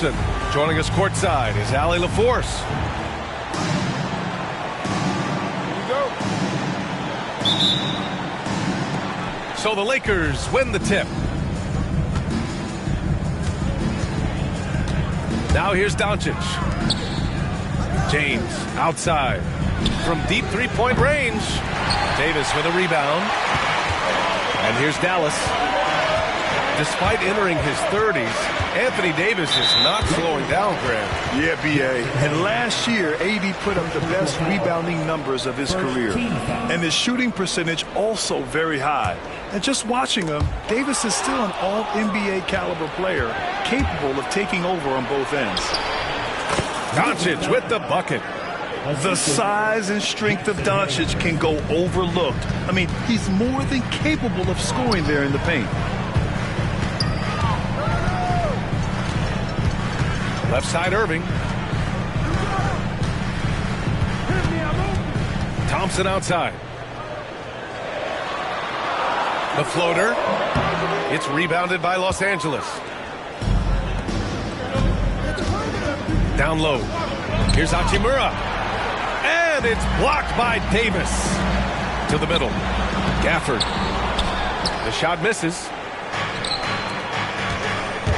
Iverson. Joining us courtside is Allie LaForce. So the Lakers win the tip. Now here's Doncic. James outside from deep three-point range. Davis with a rebound. And here's Dallas. Despite entering his 30s, Anthony Davis is not slowing down, Grant. Yeah, B.A. And last year, AD put up the best rebounding numbers of his career. And his shooting percentage also very high. And just watching him, Davis is still an all-NBA caliber player, capable of taking over on both ends. Doncic with the bucket. The size and strength of Doncic can go overlooked. I mean, he's more than capable of scoring there in the paint. Left side, Irving. Thompson outside. The floater. It's rebounded by Los Angeles. Down low. Here's Hachimura. And it's blocked by Davis. To the middle. Gafford. The shot misses.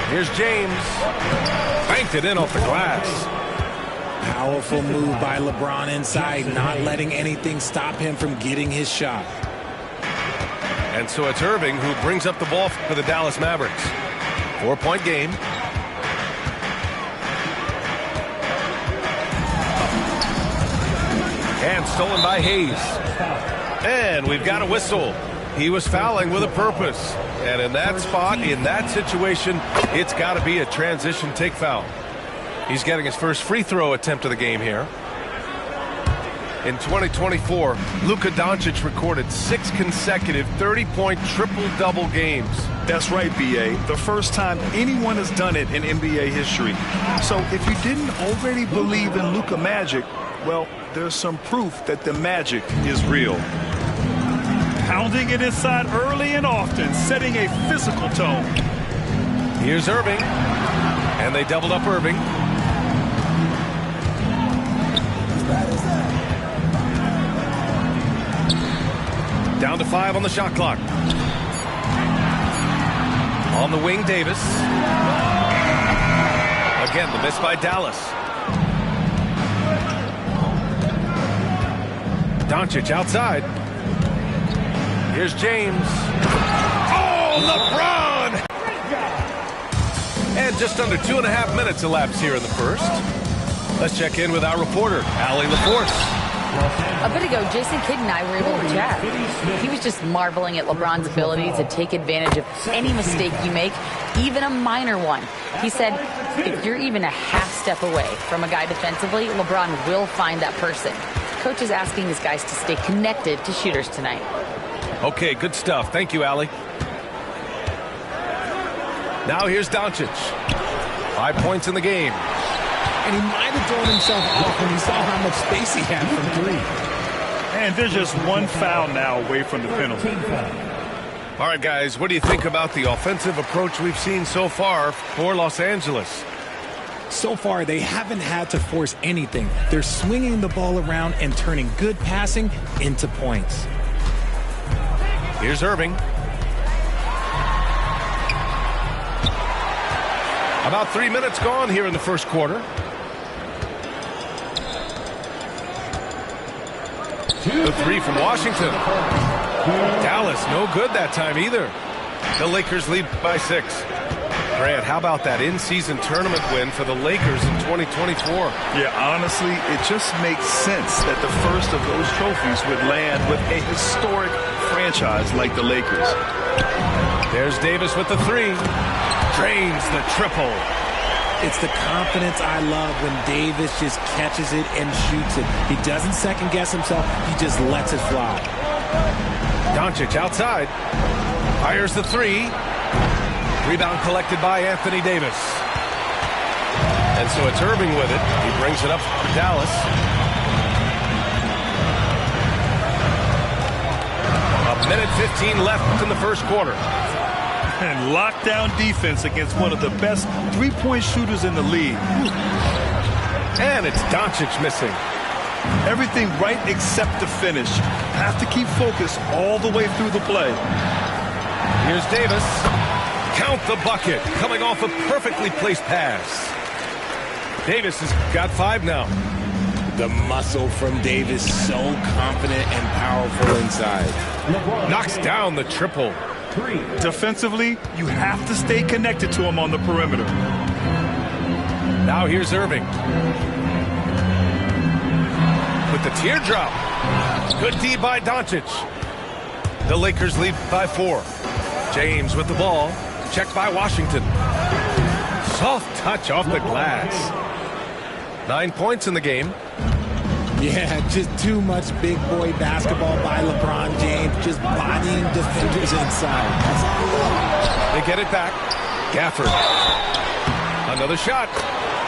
Here's James. Banked it in off the glass. Powerful move by LeBron inside, not letting anything stop him from getting his shot. And so it's Irving who brings up the ball for the Dallas Mavericks. 4-point game. And stolen by Hayes. And we've got a whistle. He was fouling with a purpose. And in that spot, in that situation, it's got to be a transition take foul. He's getting his first free throw attempt of the game here. In 2024, Luka Doncic recorded 6 consecutive 30-point triple-double games. That's right, B.A. The first time anyone has done it in NBA history. So if you didn't already believe in Luka magic, well, there's some proof that the magic is real. Pounding it inside early and often, setting a physical tone. Here's Irving. And they doubled up Irving. Down to 5 on the shot clock. On the wing, Davis. Again, the miss by Dallas. Doncic outside. Here's James. Oh, LeBron! And just under 2.5 minutes elapsed here in the first. Let's check in with our reporter, Allie LaForce. A bit ago, Jason Kidd and I were able to chat. He was just marveling at LeBron's ability to take advantage of any mistake you make, even a minor one. He said, if you're even a half step away from a guy defensively, LeBron will find that person. Coach is asking his guys to stay connected to shooters tonight. Okay, good stuff. Thank you, Allie. Now here's Doncic. 5 points in the game. And he might have thrown himself off when he saw how much space he had from 3. And they're just one foul now away from the penalty. All right, guys, what do you think about the offensive approach we've seen so far for Los Angeles? So far, they haven't had to force anything. They're swinging the ball around and turning good passing into points. Here's Irving. About 3 minutes gone here in the first quarter. The 3 from Washington. Dallas, no good that time either. The Lakers lead by 6. Grant, how about that in-season tournament win for the Lakers in 2024? Yeah, honestly, it just makes sense that the first of those trophies would land with a historic franchise like the Lakers. There's Davis with the 3. Drains the triple. It's the confidence I love when Davis just catches it and shoots it. He doesn't second-guess himself. He just lets it fly. Doncic outside. Fires the 3. Rebound collected by Anthony Davis. And so it's Irving with it. He brings it up for Dallas. A minute 15 left in the first quarter. And lockdown defense against one of the best three-point shooters in the league. And it's Doncic missing. Everything right except the finish. Have to keep focused all the way through the play. Here's Davis. Count the bucket. Coming off a perfectly placed pass. Davis has got 5 now. The muscle from Davis, so confident and powerful inside. Knocks down the triple. Defensively, you have to stay connected to him on the perimeter. Now here's Irving. With the teardrop. Good D by Doncic. The Lakers lead by 4. James with the ball. Checked by Washington. Soft touch off the glass. 9 points in the game. Yeah, just too much big boy basketball by LeBron James, just bodying defenders inside. They get it back. Gafford. Another shot.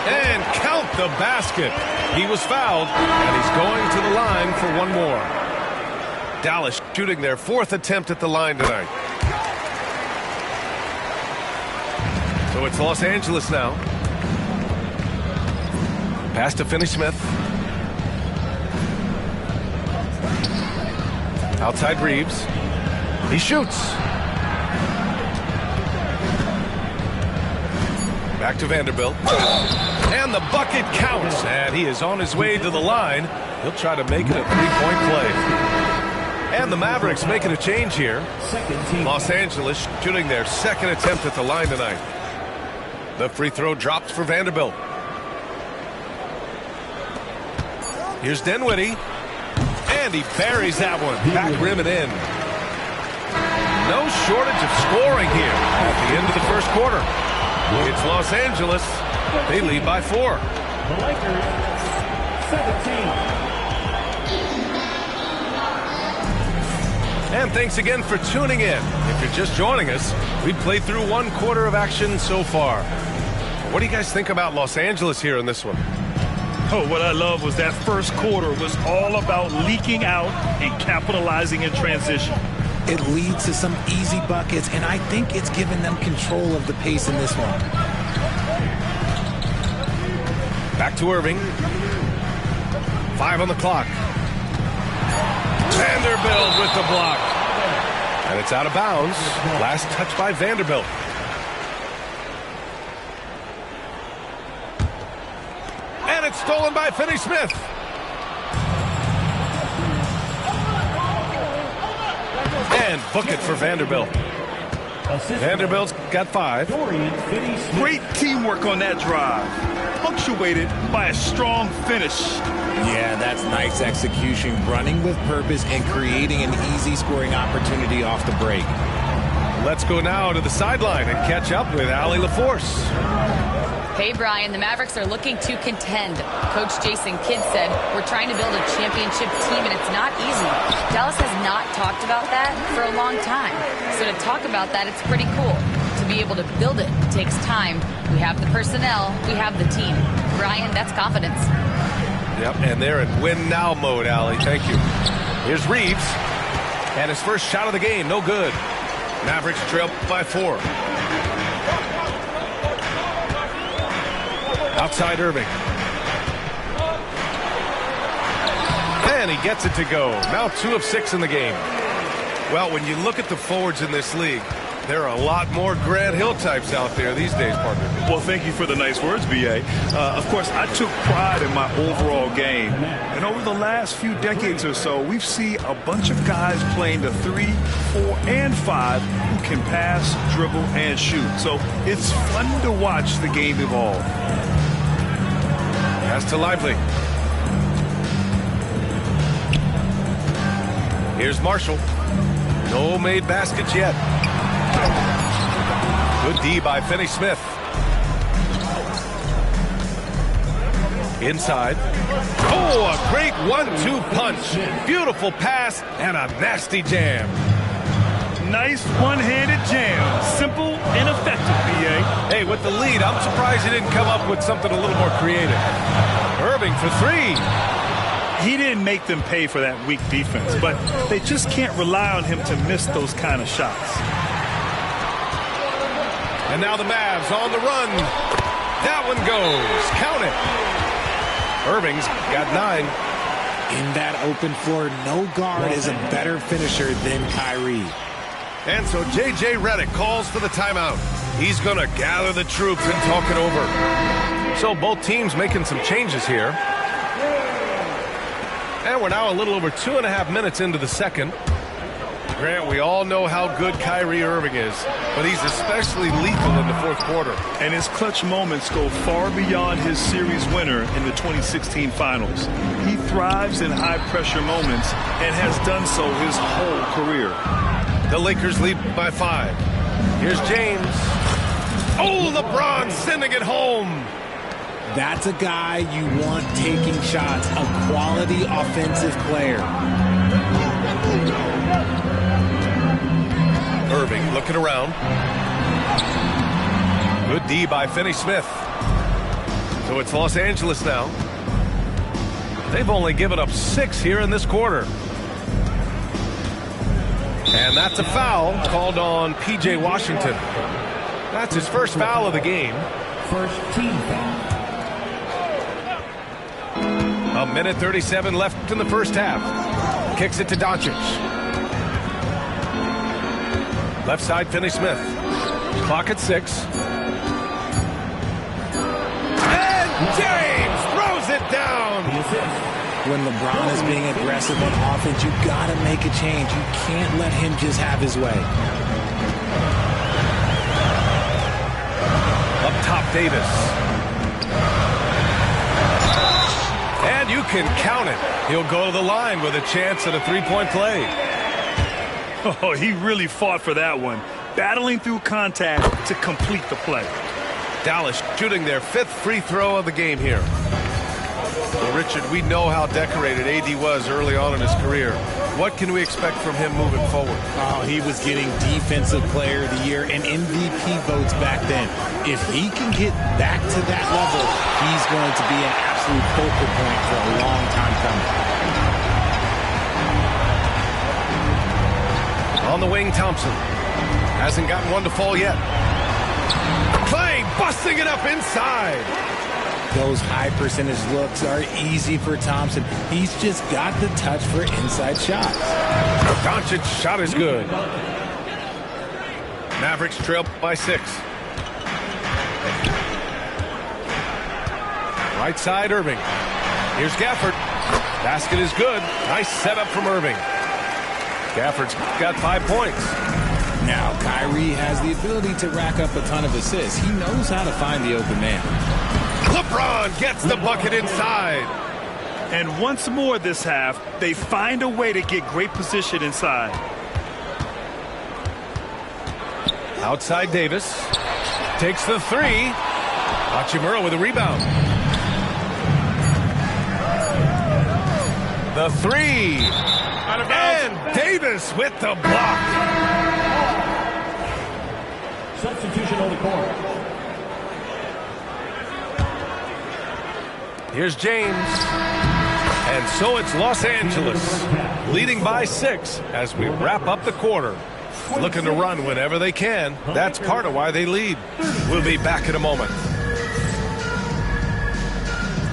And count the basket. He was fouled, and he's going to the line for one more. Dallas shooting their 4th attempt at the line tonight. So it's Los Angeles now. Pass to Finney-Smith. Outside Reeves. He shoots. Back to Vanderbilt. And the bucket counts. And he is on his way to the line. He'll try to make it a 3-point play. And the Mavericks making a change here. Los Angeles shooting their 2nd attempt at the line tonight. The free throw drops for Vanderbilt. Here's Dinwiddie. And he buries that one. Back rim and in. No shortage of scoring here at the end of the first quarter. It's Los Angeles. They lead by 4. The Lakers, 17. And thanks again for tuning in. If you're just joining us, we've played through 1 quarter of action so far. What do you guys think about Los Angeles here in this one? Oh, what I love was that first quarter was all about leaking out and capitalizing in transition. It leads to some easy buckets, and I think it's given them control of the pace in this one. Back to Irving. 5 on the clock. Vanderbilt with the block. And it's out of bounds. Last touch by Vanderbilt. And it's stolen by Finney-Smith. And book it for Vanderbilt. Vanderbilt's got 5. Great teamwork on that drive. Punctuated by a strong finish. Yeah, that's nice execution, running with purpose and creating an easy scoring opportunity off the break. Let's go now to the sideline and catch up with Allie LaForce. Hey, Brian, the Mavericks are looking to contend. Coach Jason Kidd said, we're trying to build a championship team, and it's not easy. Dallas has not talked about that for a long time. So to talk about that, it's pretty cool. To be able to build it takes time. We have the personnel. We have the team. Brian, that's confidence. Yep, and they're in win-now mode, Allie. Thank you. Here's Reeves. And his first shot of the game, no good. Mavericks trail by 4. Outside Irving. And he gets it to go. Now 2 of 6 in the game. Well, when you look at the forwards in this league, there are a lot more Grant Hill types out there these days, partner. Well, thank you for the nice words, B.A. Of course, I took pride in my overall game. And over the last few decades or so, we've seen a bunch of guys playing the 3, 4, and 5 who can pass, dribble, and shoot. So it's fun to watch the game evolve. Pass to Lively. Here's Marshall. No made baskets yet. Good D by Finney-Smith. Inside. Oh, a great 1-2 punch. Beautiful pass and a nasty jam. Nice one-handed jam. Simple and effective, B.A. Hey, with the lead, I'm surprised he didn't come up with something a little more creative. Irving for 3. He didn't make them pay for that weak defense, but they just can't rely on him to miss those kind of shots. And now the Mavs on the run. That one goes. Count it. Irving's got 9. In that open floor, no guard is a better finisher than Kyrie. And so J.J. Redick calls for the timeout. He's going to gather the troops and talk it over. So both teams making some changes here. And we're now a little over 2.5 minutes into the second. Grant, we all know how good Kyrie Irving is, but he's especially lethal in the fourth quarter. And his clutch moments go far beyond his series winner in the 2016 finals. He thrives in high-pressure moments and has done so his whole career. The Lakers lead by 5. Here's James. Oh, LeBron sending it home. That's a guy you want taking shots, a quality offensive player. Irving looking around. Good D by Finney-Smith. So it's Los Angeles now. They've only given up 6 here in this quarter. And that's a foul called on P.J. Washington. That's his first foul of the game. First team foul. A minute 37 left in the first half. Kicks it to Doncic. Left side, Finney-Smith. Clock at 6. And James throws it down. When LeBron is being aggressive on offense, you got to make a change. You can't let him just have his way. Up top, Davis. And you can count it. He'll go to the line with a chance at a three-point play. Oh, he really fought for that one, battling through contact to complete the play. Dallas shooting their 5th free throw of the game here. Well, Richard, we know how decorated AD was early on in his career. What can we expect from him moving forward? Oh, he was getting Defensive Player of the Year and MVP votes back then. If he can get back to that level, he's going to be an absolute focal point for a long time coming. On the wing, Thompson. Hasn't gotten one to fall yet. Clay busting it up inside. Those high percentage looks are easy for Thompson. He's just got the touch for inside shots. Doncic's shot is good. Mavericks trail by 6. Right side, Irving. Here's Gafford. Basket is good. Nice setup from Irving. Gafford's got 5 points. Now, Kyrie has the ability to rack up a ton of assists. He knows how to find the open man. LeBron gets the bucket inside. And once more this half, they find a way to get great position inside. Outside Davis. Takes the 3. Hachimura with a rebound. The 3. And Davis with the block. Substitution on the court. Here's James. And so it's Los Angeles leading by 6 as we wrap up the quarter. Looking to run whenever they can. That's part of why they lead. We'll be back in a moment.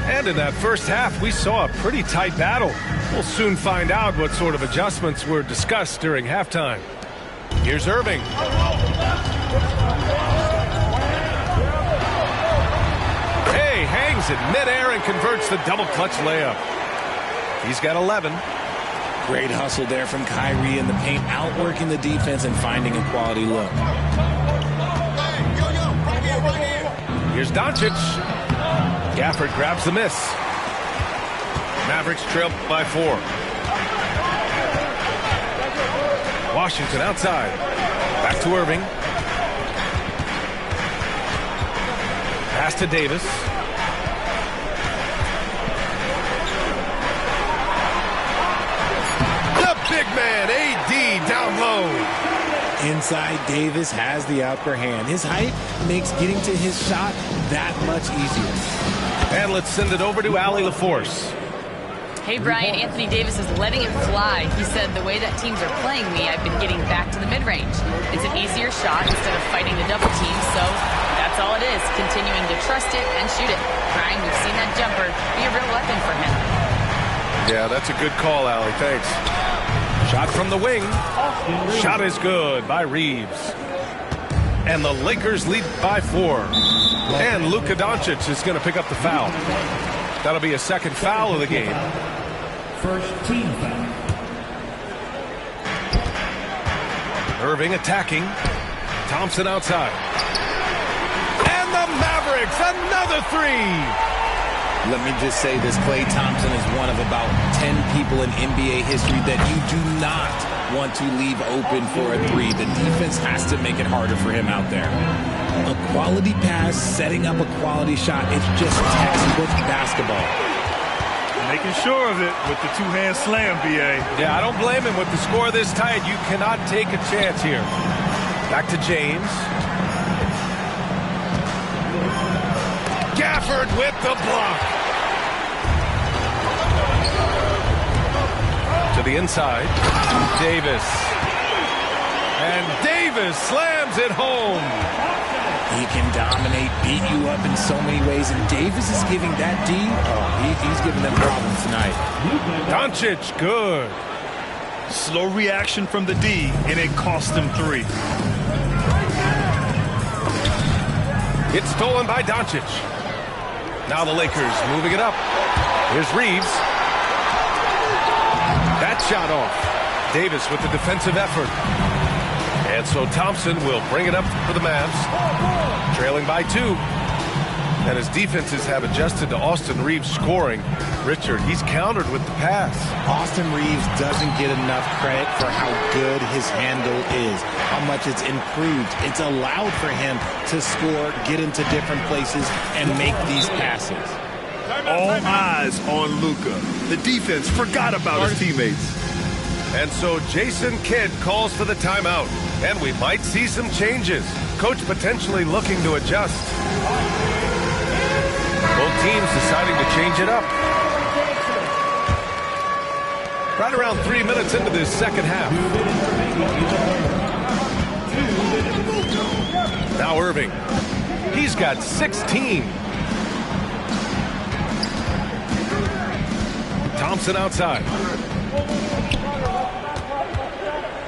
And in that first half, we saw a pretty tight battle. We'll soon find out what sort of adjustments were discussed during halftime. Here's Irving. Hey, hangs in midair and converts the double clutch layup. He's got 11. Great hustle there from Kyrie in the paint, outworking the defense and finding a quality look. Here's Doncic. Gafford grabs the miss. Mavericks trail by 4. Washington outside. Back to Irving. Pass to Davis. The big man, AD, down low. Inside, Davis has the upper hand. His height makes getting to his shot that much easier. And let's send it over to Allie LaForce. Hey, Brian, Anthony Davis is letting it fly. He said, the way that teams are playing me, I've been getting back to the mid-range. It's an easier shot instead of fighting the double team, so that's all it is, continuing to trust it and shoot it. Brian, we've seen that jumper be a real weapon for him. Yeah, that's a good call, Allie. Thanks. Shot from the wing. Shot is good by Reeves. And the Lakers lead by 4. And Luka Doncic is going to pick up the foul. That'll be a second foul of the game. First team foul. Irving attacking. Thompson outside. And the Mavericks, another 3. Let me just say this, Klay Thompson is one of about 10 people in NBA history that you do not want to leave open for a 3. The defense has to make it harder for him out there. A quality pass, setting up a quality shot, it's just textbook basketball. Making sure of it with the two-hand slam, B.A. Yeah, I don't blame him. With the score this tight, you cannot take a chance here. Back to James. Gafford with the block. To the inside. Davis. And Davis slams it home. He can dominate, beat you up in so many ways, and Davis is giving that D. He's giving them problems tonight. Doncic, good. Slow reaction from the D, and it cost him 3. It's stolen by Doncic. Now the Lakers moving it up. Here's Reeves. That shot off. Davis with the defensive effort. And so Thompson will bring it up for the Mavs. Trailing by 2. And his defenses have adjusted to Austin Reeves scoring. Richard, he's countered with the pass. Austin Reeves doesn't get enough credit for how good his handle is, how much it's improved. It's allowed for him to score, get into different places, and make these passes. All eyes on Luka. The defense forgot about his teammates. And so Jason Kidd calls for the timeout. And we might see some changes. Coach potentially looking to adjust. Both teams deciding to change it up. Right around 3 minutes into this second half. Now Irving. He's got 16. Thompson outside.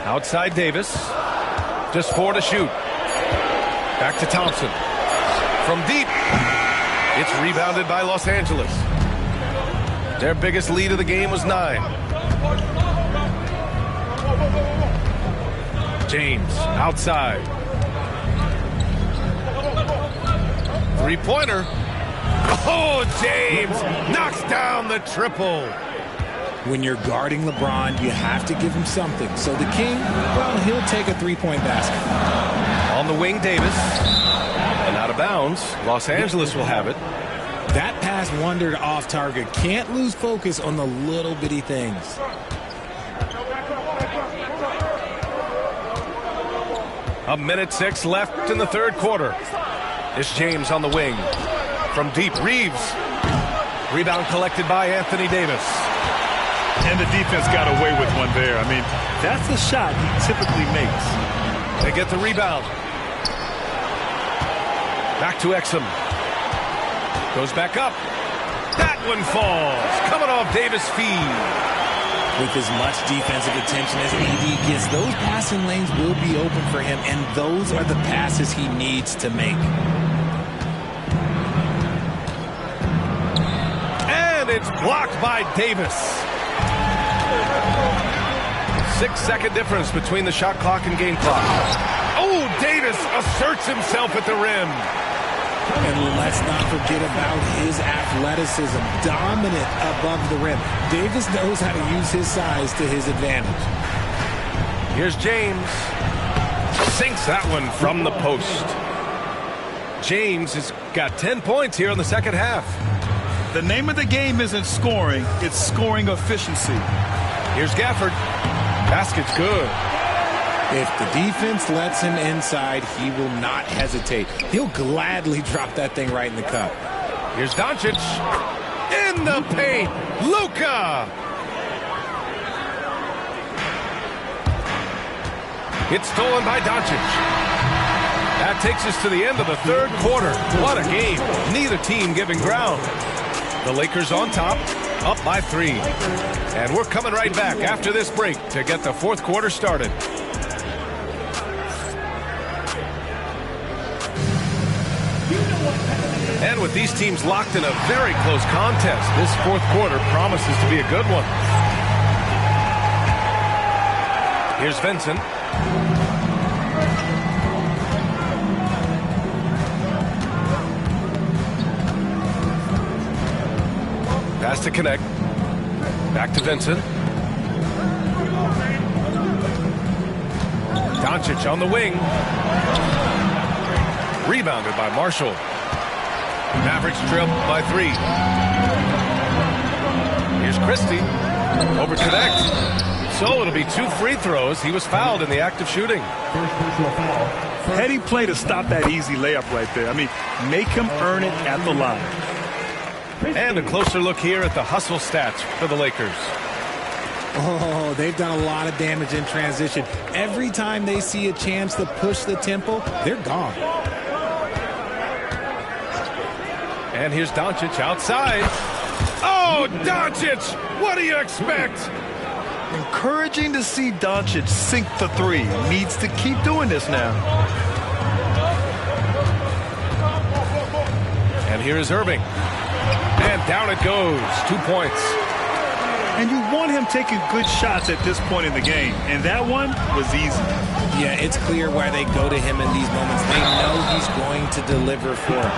Outside Davis. Just 4 to shoot. Back to Thompson. From deep. It's rebounded by Los Angeles. Their biggest lead of the game was 9. James outside. Three-pointer. Oh, James knocks down the triple. When you're guarding LeBron, you have to give him something. So the King, well, he'll take a 3-point basket. On the wing, Davis. And out of bounds. Los Angeles will have it. That pass wandered off target. Can't lose focus on the little bitty things. A minute 6 left in the third quarter. It's James on the wing. From deep, Reeves. Rebound collected by Anthony Davis. And the defense got away with one there. I mean, that's the shot he typically makes. They get the rebound. Back to Exum. Goes back up. That one falls. Coming off Davis' feed. With as much defensive attention as AD gets, those passing lanes will be open for him, and those are the passes he needs to make. And it's blocked by Davis. 6-second difference between the shot clock and game clock. Oh, Davis asserts himself at the rim. And let's not forget about his athleticism. Dominant above the rim. Davis knows how to use his size to his advantage. Here's James. Sinks that one from the post. James has got 10 points here in the second half. The name of the game isn't scoring, it's scoring efficiency. Here's Gafford. Basket's good. If the defense lets him inside, he will not hesitate. He'll gladly drop that thing right in the cup. Here's Doncic. In the paint, Luka! It's stolen by Doncic. That takes us to the end of the third quarter. What a game. Neither team giving ground. The Lakers on top, up by 3. And we're coming right back after this break to get the fourth quarter started. And with these teams locked in a very close contest, this fourth quarter promises to be a good one. Here's Vincent. Pass to connect. Back to Vincent. Doncic on the wing. Rebounded by Marshall. Mavericks trail by 3. Here's Christie. Over connect. So it'll be 2 free throws. He was fouled in the act of shooting. Heady play to stop that easy layup right there. I mean, make him earn it at the line. And a closer look here at the hustle stats for the Lakers. Oh, they've done a lot of damage in transition. Every time they see a chance to push the tempo, they're gone. And here's Doncic outside. Oh, Doncic! What do you expect? Encouraging to see Doncic sink the 3. Needs to keep doing this now. And here is Irving. And down it goes. 2 points. And you want him taking good shots at this point in the game. And that one was easy. Yeah, it's clear why they go to him in these moments. They know he's going to deliver for them.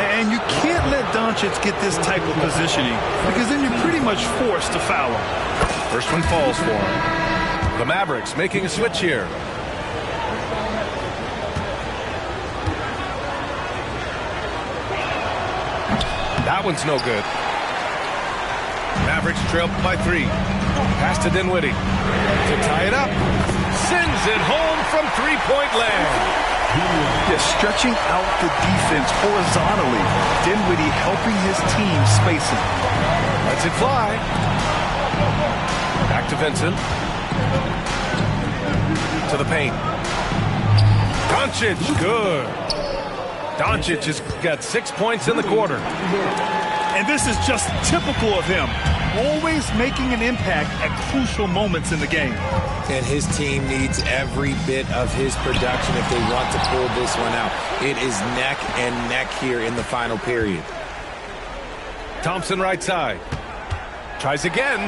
And you can't let Doncic get this type of positioning because then you're pretty much forced to foul him. First one falls for him. The Mavericks making a switch here. That one's no good. Mavericks trail by 3. Pass to Dinwiddie to tie it up. Sends it home from three-point land. Yeah, stretching out the defense horizontally. Dinwiddie helping his team spacing. Lets it fly. Back to Vincent. To the paint. Doncic, good. Doncic has got 6 points in the quarter. And this is just typical of him. Always making an impact at crucial moments in the game. And his team needs every bit of his production if they want to pull this one out. It is neck and neck here in the final period. Thompson right side. Tries again.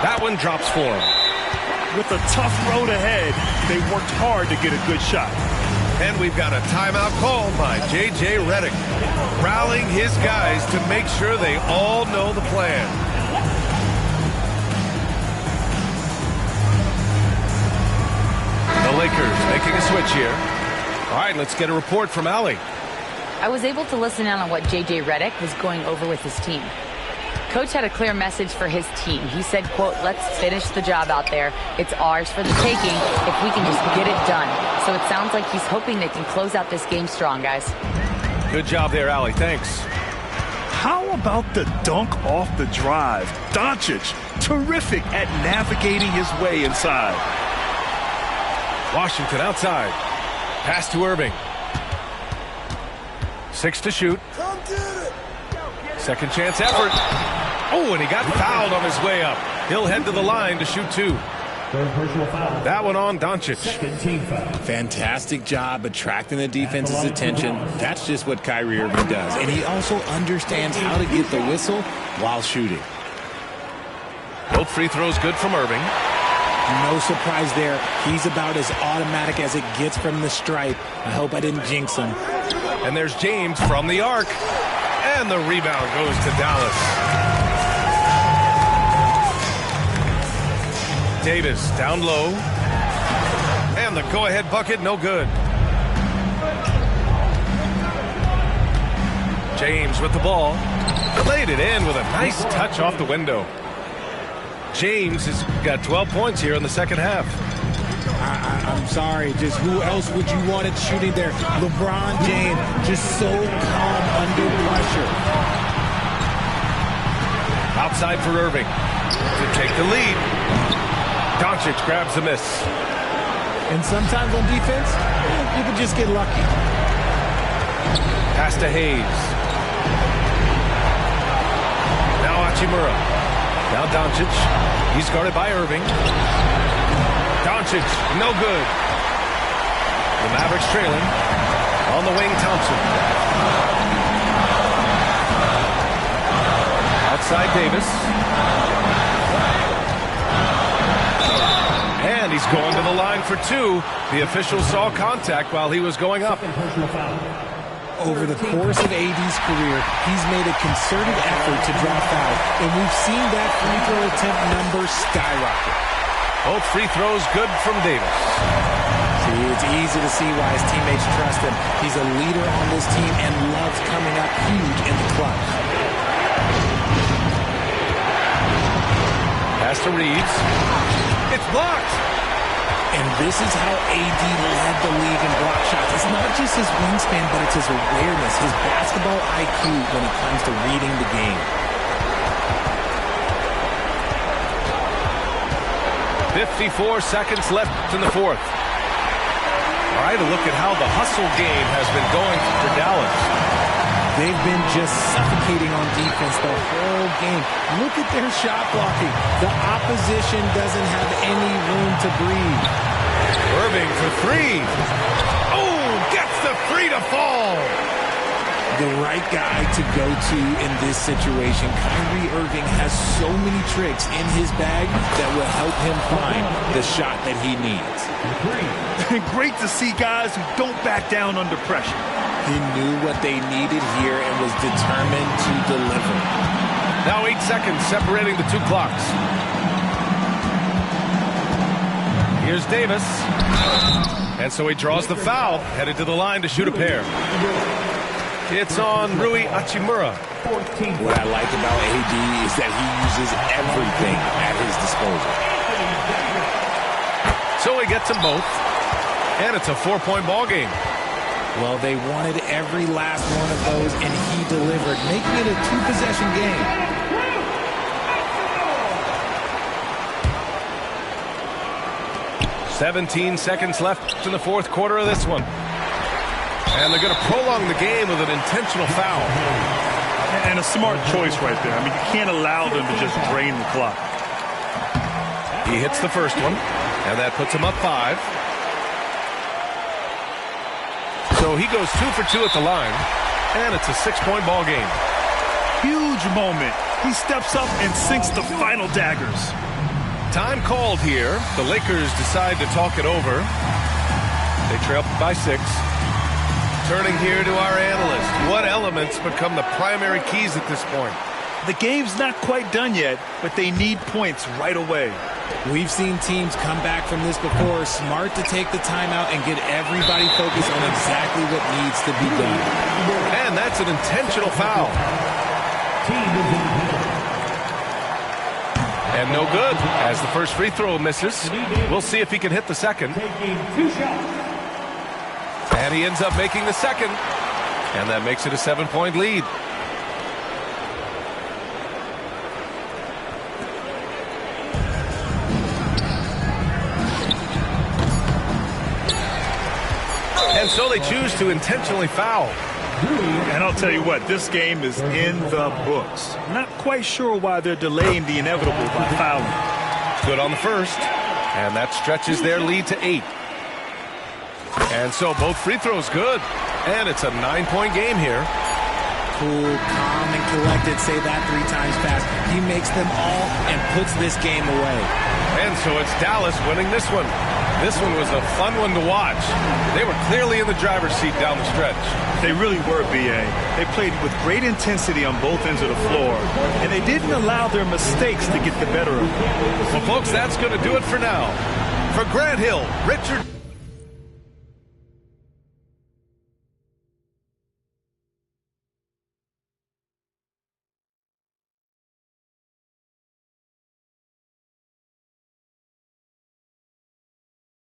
That one drops for him. With a tough road ahead, they worked hard to get a good shot. And we've got a timeout called by J.J. Redick, rallying his guys to make sure they all know the plan. The Lakers making a switch here. All right, let's get a report from Allie. I was able to listen in on what J.J. Redick was going over with his team. Coach had a clear message for his team. He said, quote, let's finish the job out there. It's ours for the taking if we can just get it done. So it sounds like he's hoping they can close out this game strong, guys. Good job there, Allie. Thanks. How about the dunk off the drive? Doncic, terrific at navigating his way inside. Washington outside. Pass to Irving. 6 to shoot. Second chance effort. Oh, and he got fouled on his way up. He'll head to the line to shoot 2. That one on Doncic. Fantastic job attracting the defense's attention. That's just what Kyrie Irving does. And he also understands how to get the whistle while shooting. Both free throws good from Irving. No surprise there. He's about as automatic as it gets from the stripe. I hope I didn't jinx him. And there's James from the arc. And the rebound goes to Dallas. Davis down low. And the go-ahead bucket, no good. James with the ball. Laid it in with a nice touch off the window. James has got 12 points here in the second half. I'm sorry, just who else would you want it shooting there? LeBron James, just so calm under pressure. outside for Irving to take the lead. Doncic grabs the miss. And sometimes on defense, you can just get lucky. Pass to Hayes. Now Hachimura. Now Doncic. He's guarded by Irving. Doncic, no good. The Mavericks trailing. On the wing, Thompson. Outside Davis. And he's going to the line for two. The official saw contact while he was going up. Over the course of AD's career, he's made a concerted effort to draw foul, and we've seen that free throw attempt number skyrocket. Both free throws good from Davis. See, it's easy to see why his teammates trust him. He's a leader on this team and loves coming up huge in the clutch. Pass to Reeves. It's blocked. And this is how AD led the league in block shots. It's not just his wingspan, but it's his awareness, his basketball IQ when it comes to reading the game. 54 seconds left in the fourth. All right, a look at how the hustle game has been going for Dallas. They've been just suffocating on defense the whole game. Look at their shot blocking. The opposition doesn't have any room to breathe. Irving for three. Oh, gets the three to fall. The right guy to go to in this situation. Kyrie Irving has so many tricks in his bag that will help him find the shot that he needs. Great to see guys who don't back down under pressure. He knew what they needed here and was determined to deliver. Now 8 seconds separating the two clocks. Here's Davis. And so he draws the foul, headed to the line to shoot a pair. It's on Rui Hachimura. What I like about AD is that he uses everything at his disposal. So he gets them both. And it's a 4-point ball game. Well, they wanted every last one of those, and he delivered, making it a two-possession game. "17 seconds left in the fourth quarter of this one. And they're going to prolong the game with an intentional foul. And a smart choice right there. I mean, you can't allow them to just drain the clock. He hits the first one, and that puts him up 5. So he goes 2 for 2 at the line, and it's a 6-point ball game. Huge moment. He steps up and sinks the final daggers. Time called here. The Lakers decide to talk it over. They trail by 6. Turning here to our analyst. What elements become the primary keys at this point? The game's not quite done yet, but they need points right away. We've seen teams come back from this before. Smart to take the timeout and get everybody focused on exactly what needs to be done. And that's an intentional foul. And no good, as the first free throw misses. We'll see if he can hit the second. And he ends up making the second. And that makes it a 7-point lead. And so they choose to intentionally foul. And I'll tell you what, this game is in the books. Not quite sure why they're delaying the inevitable by fouling. Good on the first. And that stretches their lead to 8. And so both free throws good. And it's a 9-point game here. Cool, calm, and collected. Say that 3 times fast. He makes them all and puts this game away. And so it's Dallas winning this one. This one was a fun one to watch. They were clearly in the driver's seat down the stretch. They really were, B.A. They played with great intensity on both ends of the floor, and they didn't allow their mistakes to get the better of them. Well, folks, that's going to do it for now. For Grant Hill, Richard